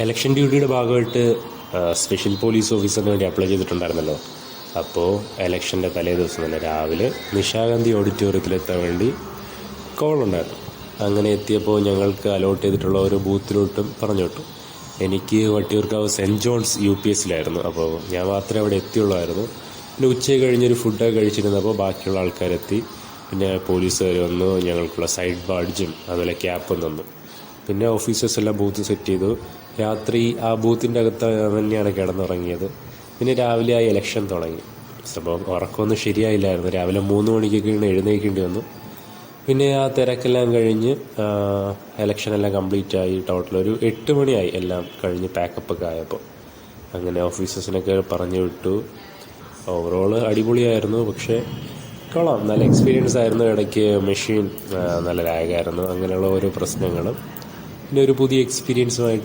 Election ഡ്യൂട്ടിയുടെ ഭാഗമായിട്ട് special police ഓഫീസറിന് വേണ്ടി apply ചെയ്തിട്ടുണ്ടായിരുന്നല്ലോ. അപ്പോൾ ഇലക്ഷൻ്റെ തലേ ദിവസം തന്നെ രാവിലെ നിശാഗാന്ധി ഓഡിറ്റോറിയത്തിലെത്താൻ വേണ്ടി കോളുണ്ടായിരുന്നു. അങ്ങനെ എത്തിയപ്പോൾ ഞങ്ങൾക്ക് അലോട്ട് ചെയ്തിട്ടുള്ള ഒരു ബൂത്തിലോട്ടും പറഞ്ഞു വിട്ടു. എനിക്ക് വട്ടിയൂർക്കാവ് സെൻറ്റ് ജോൺസ് UPSലായിരുന്നു. അപ്പോൾ ഞാൻ മാത്രമേ അവിടെ എത്തിയുള്ളായിരുന്നു. പിന്നെ ഉച്ച കഴിഞ്ഞൊരു ഫുഡൊക്കെ കഴിച്ചിരുന്നപ്പോൾ ബാക്കിയുള്ള ആൾക്കാരെത്തി. പിന്നെ പോലീസുകാർ വന്നു, ഞങ്ങൾക്കുള്ള സൈഡ് ബാഡ്ജും അതുപോലെ ക്യാപ്പും തന്നു. പിന്നെ ഓഫീസേഴ്സ് എല്ലാം ബൂത്ത് സെറ്റ് ചെയ്തു. രാത്രി ആ ബൂത്തിൻ്റെ അകത്ത് തന്നെയാണ് കിടന്നുറങ്ങിയത്. പിന്നെ രാവിലെ ആ ഇലക്ഷൻ തുടങ്ങി. സംഭവം ഉറക്കമൊന്നും ശരിയായില്ലായിരുന്നു. രാവിലെ 3 മണിക്കൊക്കെ എഴുന്നേൽക്കേണ്ടി വന്നു. പിന്നെ ആ തിരക്കെല്ലാം കഴിഞ്ഞ് ഇലക്ഷനെല്ലാം കംപ്ലീറ്റ് ആയി. ടോട്ടൽ ഒരു 8 മണിയായി എല്ലാം കഴിഞ്ഞ് പാക്കപ്പൊക്കെ ആയപ്പോൾ. അങ്ങനെ ഓഫീസേഴ്സിനൊക്കെ പറഞ്ഞു വിട്ടു. ഓവറോൾ അടിപൊളിയായിരുന്നു. പക്ഷേ കൊള്ളാം, നല്ല എക്സ്പീരിയൻസ് ആയിരുന്നു. ഇടയ്ക്ക് മെഷീൻ നല്ല ലാഗായിരുന്നു. അങ്ങനെയുള്ള ഓരോ പ്രശ്നങ്ങളും. പിന്നെ ഒരു പുതിയ എക്സ്പീരിയൻസുമായിട്ട്